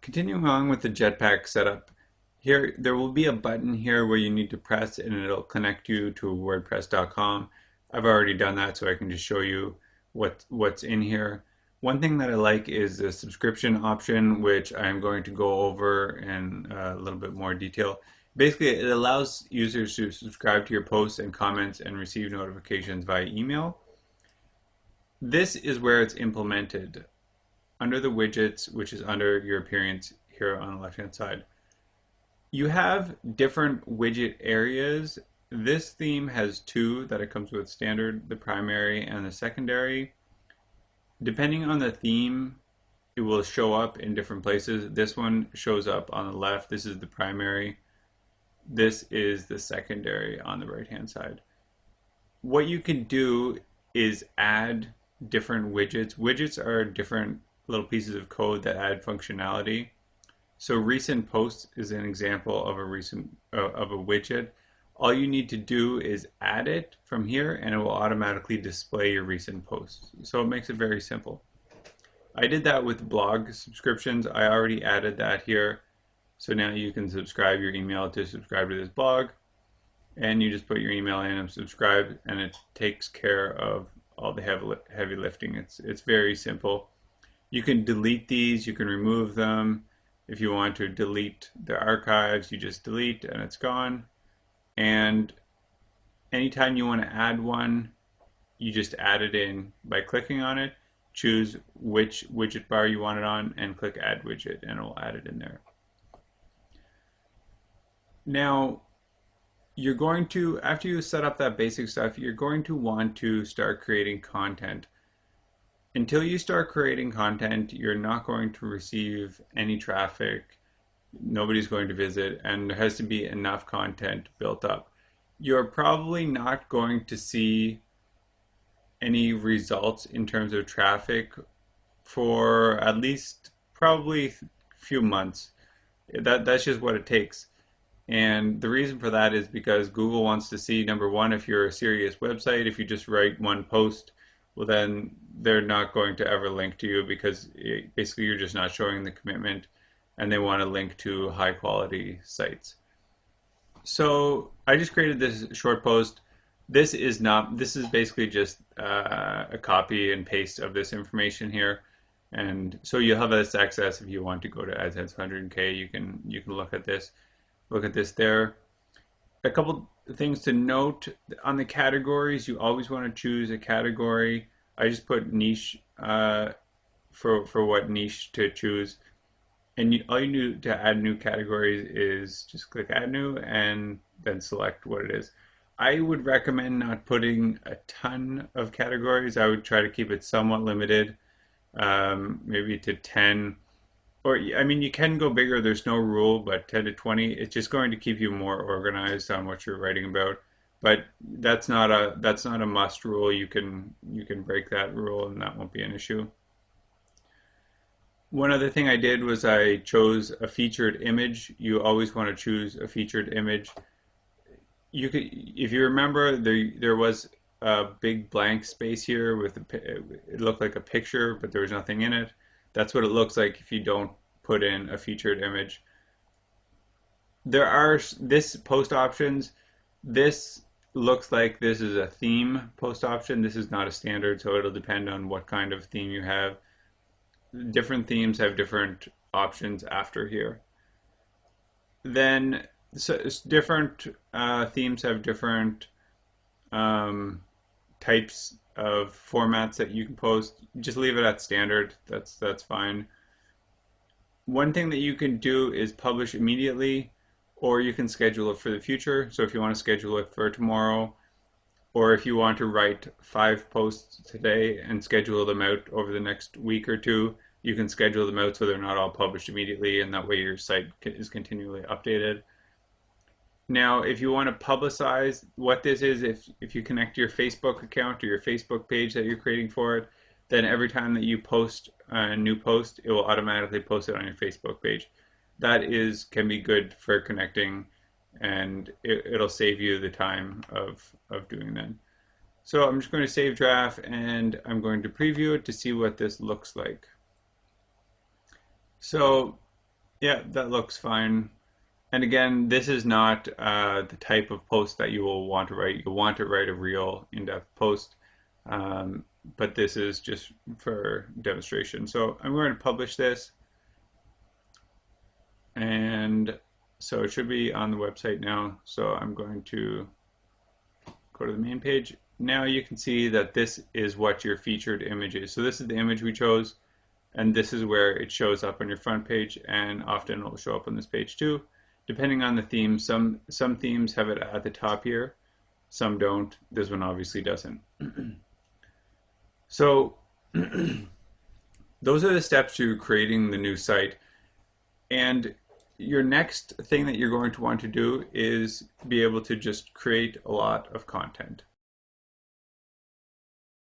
Continuing on with the Jetpack setup, here there will be a button here where you need to press and it'll connect you to WordPress.com. I've already done that, so I can just show you what's in here. One thing that I like is the subscription option, which I'm going to go over in a little bit more detail. Basically, it allows users to subscribe to your posts and comments and receive notifications via email. This is where it's implemented under the widgets, which is under your appearance here on the left-hand side. You have different widget areas. This theme has two that it comes with: standard, the primary, and the secondary. Depending on the theme, it will show up in different places. This one shows up on the left. This is the primary. This is the secondary on the right-hand side. What you can do is add different widgets. Widgets are different little pieces of code that add functionality. So recent posts is an example of a widget. All you need to do is add it from here and it will automatically display your recent posts. So it makes it very simple. I did that with blog subscriptions. I already added that here. So now you can subscribe your email to subscribe to this blog, and you just put your email in and subscribe, and it takes care of all the heavy lifting. It's very simple. You can delete these, you can remove them. If you want to delete the archives, you just delete and it's gone. And anytime you want to add one, you just add it in by clicking on it, choose which widget bar you want it on, and click Add Widget, and it will add it in there. Now, you're going to, after you set up that basic stuff, you're going to want to start creating content. Until you start creating content, you're not going to receive any traffic. Nobody's going to visit, and there has to be enough content built up. You're probably not going to see any results in terms of traffic for at least probably a few months. That's just what it takes. And the reason for that is because Google wants to see, number one, if you're a serious website. If you just write one post, well, then they're not going to ever link to you, because basically you're just not showing the commitment, and they want to link to high quality sites. So I just created this short post. This is basically just a copy and paste of this information here. And so you'll have this access if you want to go to AdSense 100K. You can look at this there. A couple things to note on the categories: you always want to choose a category. I just put niche for what niche to choose, and all you need to add new categories is just click Add New and then select what it is. I would recommend not putting a ton of categories. I would try to keep it somewhat limited, maybe to 10. Or, I mean, you can go bigger, there's no rule, but 10 to 20, it's just going to keep you more organized on what you're writing about. But that's not a must rule. You can break that rule and that won't be an issue. One other thing I did was I chose a featured image. You always want to choose a featured image. If you remember, there was a big blank space here with it looked like a picture, but there was nothing in it. That's what it looks like if you don't put in a featured image. There are this post options. This looks like this is a theme post option. This is not a standard, so it'll depend on what kind of theme you have. Different themes have different options after here. Then different themes have different types of formats that you can post. Just leave it at standard. That's fine. One thing that you can do is publish immediately, or you can schedule it for the future. So if you want to schedule it for tomorrow, or if you want to write 5 posts today and schedule them out over the next week or two, you can schedule them out so they're not all published immediately, and that way your site is continually updated. Now, if you want to publicize, what this is, if you connect to your Facebook account or your Facebook page that you're creating for it, then every time that you post a new post, it will automatically post it on your Facebook page. That can be good for connecting, and it'll save you the time of doing that. So I'm just going to save draft, and I'm going to preview it to see what this looks like. So Yeah, that looks fine. And again, this is not the type of post that you will want to write. You'll want to write a real in-depth post, um, but this is just for demonstration. So I'm going to publish this, and so it should be on the website now. So I'm going to go to the main page. Now you can see that this is what your featured image is. So this is the image we chose, and this is where it shows up on your front page, and often it will show up on this page too. Depending on the theme, some themes have it at the top here, some don't. This one obviously doesn't. So those are the steps to creating the new site. And your next thing that you're going to want to do is be able to just create a lot of content.